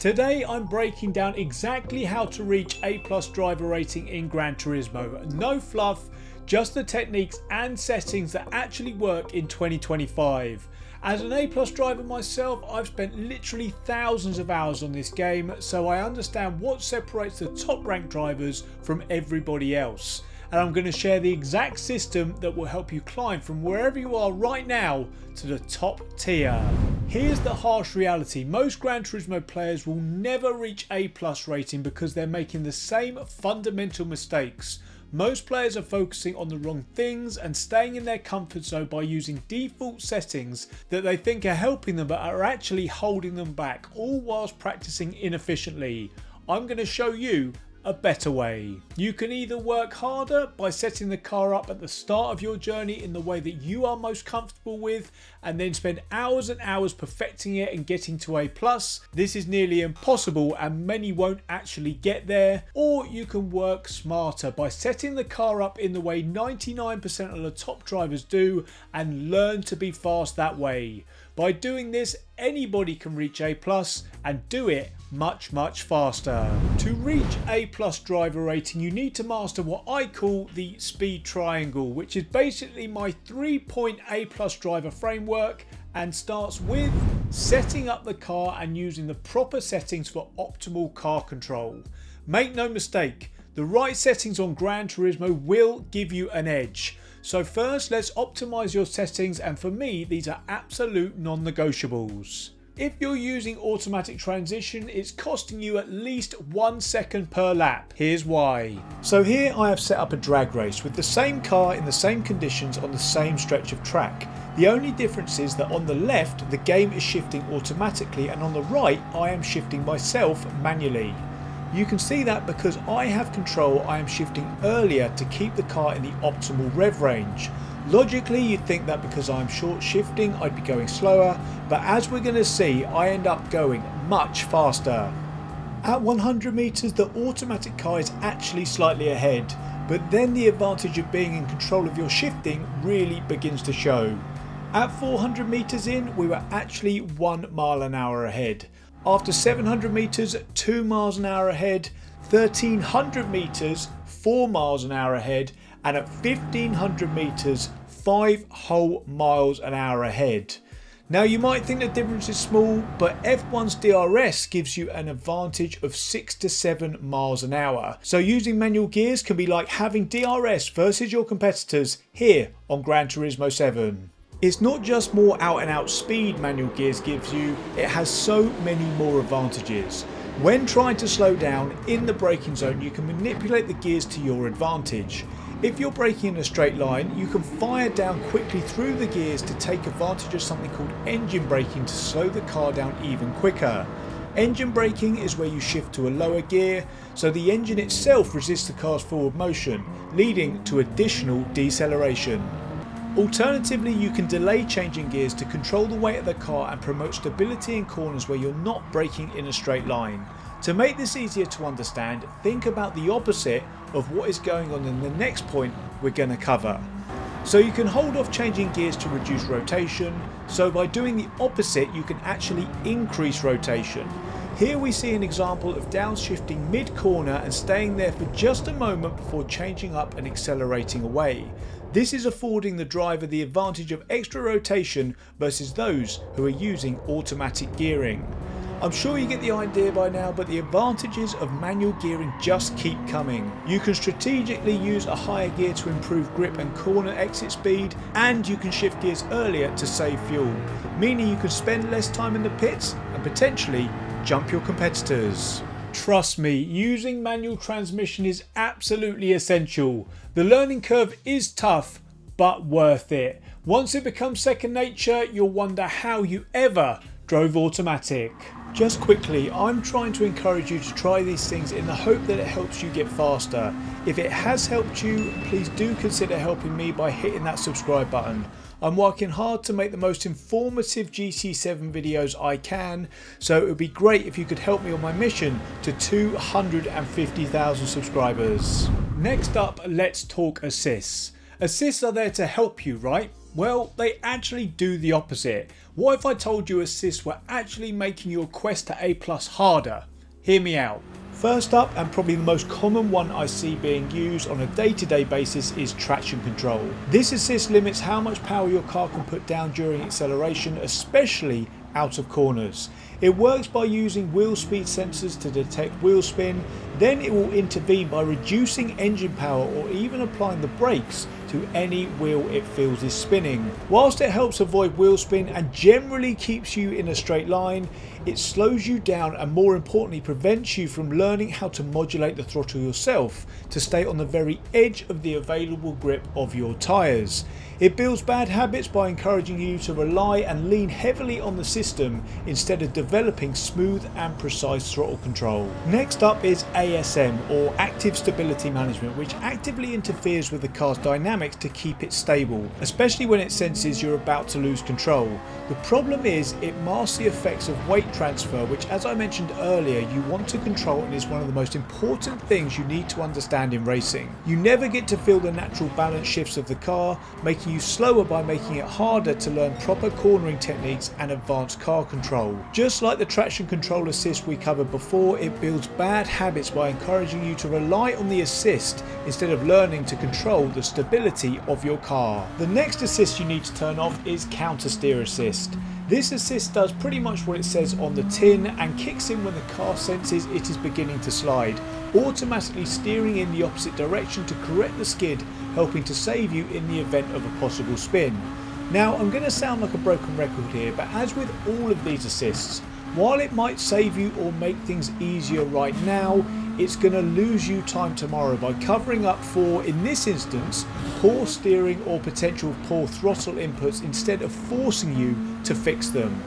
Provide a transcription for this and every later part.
Today I'm breaking down exactly how to reach A+ driver rating in Gran Turismo. No fluff, just the techniques and settings that actually work in 2025. As an A+ driver myself, I've spent literally thousands of hours on this game, so I understand what separates the top ranked drivers from everybody else. And I'm going to share the exact system that will help you climb from wherever you are right now to the top tier. Here's the harsh reality: most Gran Turismo players will never reach A+ rating because they're making the same fundamental mistakes. Most players are focusing on the wrong things and staying in their comfort zone by using default settings that they think are helping them but are actually holding them back, all whilst practicing inefficiently. I'm going to show you a better way. You can either work harder by setting the car up at the start of your journey in the way that you are most comfortable with and then spend hours and hours perfecting it and getting to A+. This is nearly impossible and many won't actually get there. Or you can work smarter by setting the car up in the way 99% of the top drivers do and learn to be fast that way. By doing this, anybody can reach A+ and do it much faster. To reach A+ driver rating, you need to master what I call the speed triangle, which is basically my 3-point A+ driver framework and starts with setting up the car and using the proper settings for optimal car control. Make no mistake, the right settings on Gran Turismo will give you an edge. So first, let's optimize your settings, and for me these are absolute non-negotiables. If you're using automatic transition, it's costing you at least 1 second per lap. Here's why. So here I have set up a drag race with the same car in the same conditions on the same stretch of track. The only difference is that on the left the game is shifting automatically and on the right I am shifting myself manually. You can see that because I have control, I am shifting earlier to keep the car in the optimal rev range. Logically, you'd think that because I'm short shifting I'd be going slower, but as we're going to see, I end up going much faster. At 100 meters the automatic car is actually slightly ahead, but then the advantage of being in control of your shifting really begins to show. At 400 meters in we were actually 1 mile an hour ahead. After 700 meters, 2 miles an hour ahead, 1300 meters, 4 miles an hour ahead, and at 1500 meters, 5 whole miles an hour ahead. Now you might think the difference is small, but F1's DRS gives you an advantage of 6 to 7 miles an hour. So using manual gears can be like having DRS versus your competitors here on Gran Turismo 7. It's not just more out and out speed manual gears gives you, it has so many more advantages. When trying to slow down in the braking zone, you can manipulate the gears to your advantage. If you're braking in a straight line, you can fire down quickly through the gears to take advantage of something called engine braking to slow the car down even quicker. Engine braking is where you shift to a lower gear, so the engine itself resists the car's forward motion, leading to additional deceleration. Alternatively, you can delay changing gears to control the weight of the car and promote stability in corners where you're not braking in a straight line. To make this easier to understand, think about the opposite of what is going on in the next point we're going to cover. So you can hold off changing gears to reduce rotation, so by doing the opposite you can actually increase rotation. Here we see an example of downshifting mid-corner and staying there for just a moment before changing up and accelerating away. This is affording the driver the advantage of extra rotation versus those who are using automatic gearing. I'm sure you get the idea by now, but the advantages of manual gearing just keep coming. You can strategically use a higher gear to improve grip and corner exit speed, and you can shift gears earlier to save fuel, meaning you can spend less time in the pits and potentially jump your competitors. Trust me, using manual transmission is absolutely essential. The learning curve is tough, but worth it. Once it becomes second nature, you'll wonder how you ever drove automatic. Just quickly, I'm trying to encourage you to try these things in the hope that it helps you get faster. If it has helped you, please do consider helping me by hitting that subscribe button. I'm working hard to make the most informative GT7 videos I can, so it would be great if you could help me on my mission to 250,000 subscribers. Next up, let's talk assists. Assists are there to help you, right? Well, they actually do the opposite. What if I told you assists were actually making your quest to A+ harder? Hear me out. First up, and probably the most common one I see being used on a day-to-day basis, is traction control. This assist limits how much power your car can put down during acceleration, especially out of corners. It works by using wheel speed sensors to detect wheel spin, then it will intervene by reducing engine power or even applying the brakes to any wheel it feels is spinning. Whilst it helps avoid wheel spin and generally keeps you in a straight line, it slows you down and more importantly prevents you from learning how to modulate the throttle yourself to stay on the very edge of the available grip of your tyres. It builds bad habits by encouraging you to rely and lean heavily on the system instead of developing smooth and precise throttle control. Next up is ASM, or Active Stability Management, which actively interferes with the car's dynamics to keep it stable, especially when it senses you're about to lose control. The problem is it masks the effects of weight transfer, which, as I mentioned earlier, you want to control and is one of the most important things you need to understand in racing. You never get to feel the natural balance shifts of the car, making you slower by making it harder to learn proper cornering techniques and advanced car control. Just like the traction control assist we covered before, it builds bad habits by encouraging you to rely on the assist instead of learning to control the stability of your car. The next assist you need to turn off is counter steer assist. This assist does pretty much what it says on the tin and kicks in when the car senses it is beginning to slide, automatically steering in the opposite direction to correct the skid, helping to save you in the event of a possible spin. Now, I'm going to sound like a broken record here, but as with all of these assists, while it might save you or make things easier right now, it's going to lose you time tomorrow by covering up for, in this instance, poor steering or potential poor throttle inputs instead of forcing you to fix them.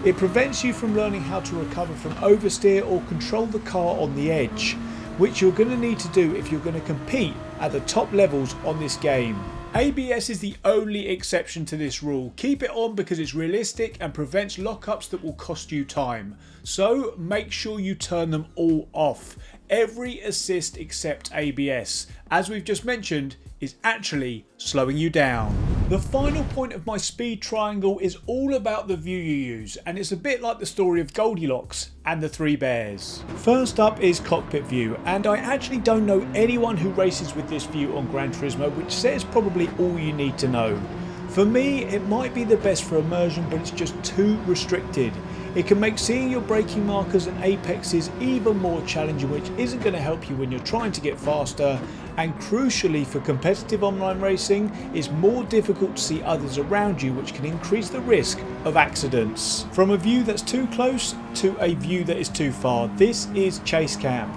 It prevents you from learning how to recover from oversteer or control the car on the edge, which you're going to need to do if you're going to compete at the top levels on this game. ABS is the only exception to this rule. Keep it on because it's realistic and prevents lockups that will cost you time. So make sure you turn them all off. Every assist except ABS, as we've just mentioned, is actually slowing you down. The final point of my speed triangle is all about the view you use, and it's a bit like the story of Goldilocks and the Three Bears. First up is cockpit view, and I actually don't know anyone who races with this view on Gran Turismo, which says probably all you need to know. For me, it might be the best for immersion, but it's just too restricted. It can make seeing your braking markers and apexes even more challenging, which isn't going to help you when you're trying to get faster, and crucially for competitive online racing, it's more difficult to see others around you, which can increase the risk of accidents. From a view that's too close to a view that is too far, this is Chase Cam.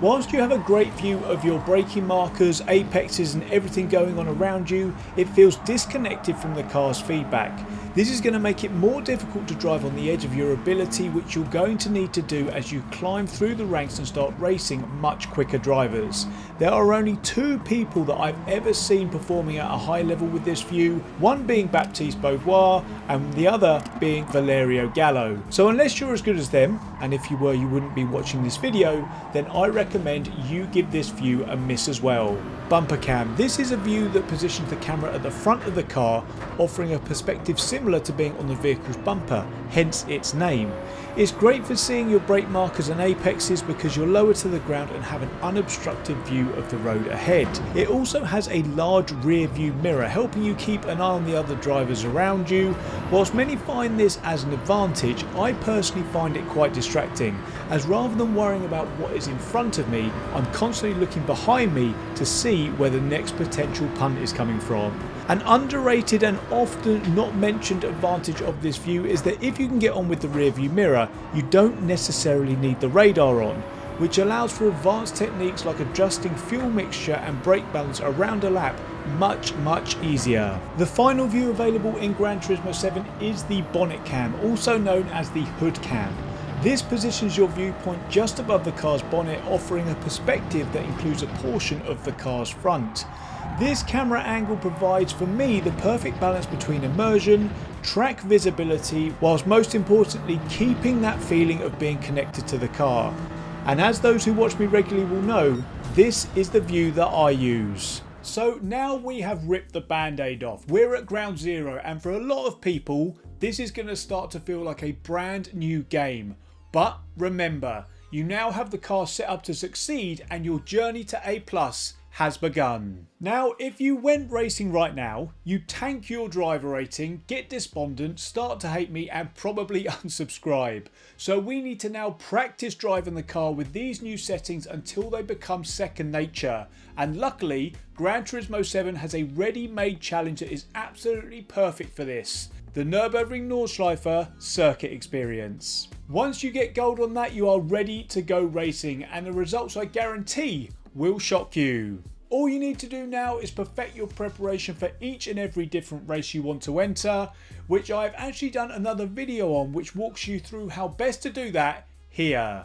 Whilst you have a great view of your braking markers, apexes and everything going on around you, it feels disconnected from the car's feedback. This is going to make it more difficult to drive on the edge of your ability, which you're going to need to do as you climb through the ranks and start racing much quicker drivers. There are only two people that I've ever seen performing at a high level with this view, one being Baptiste Beauvoir and the other being Valerio Gallo. So unless you're as good as them, and if you were you wouldn't be watching this video, then I recommend you give this view a miss as well. Bumper cam. This is a view that positions the camera at the front of the car, offering a perspective similar to being on the vehicle's bumper, hence its name. It's great for seeing your brake markers and apexes because you're lower to the ground and have an unobstructed view of the road ahead. It also has a large rear view mirror, helping you keep an eye on the other drivers around you. Whilst many find this as an advantage, I personally find it quite distracting, as rather than worrying about what is in front of me, I'm constantly looking behind me to see where the next potential punt is coming from. An underrated and often not mentioned advantage of this view is that if you can get on with the rear view mirror, you don't necessarily need the radar on, which allows for advanced techniques like adjusting fuel mixture and brake balance around a lap much easier. The final view available in Gran Turismo 7 is the bonnet cam, also known as the hood cam. This positions your viewpoint just above the car's bonnet, offering a perspective that includes a portion of the car's front. This camera angle provides for me the perfect balance between immersion, track visibility, whilst most importantly keeping that feeling of being connected to the car. And as those who watch me regularly will know, this is the view that I use. So now we have ripped the band-aid off. We're at ground zero, and for a lot of people this is going to start to feel like a brand new game. But remember, you now have the car set up to succeed and your journey to A+ has begun. Now if you went racing right now, you tank your driver rating, get despondent, start to hate me and probably unsubscribe. So we need to now practice driving the car with these new settings until they become second nature. And luckily Gran Turismo 7 has a ready-made challenge that is absolutely perfect for this. The Nürburgring Nordschleife circuit experience. Once you get gold on that, you are ready to go racing, and the results I guarantee will shock you. All you need to do now is perfect your preparation for each and every different race you want to enter, which I've actually done another video on which walks you through how best to do that here.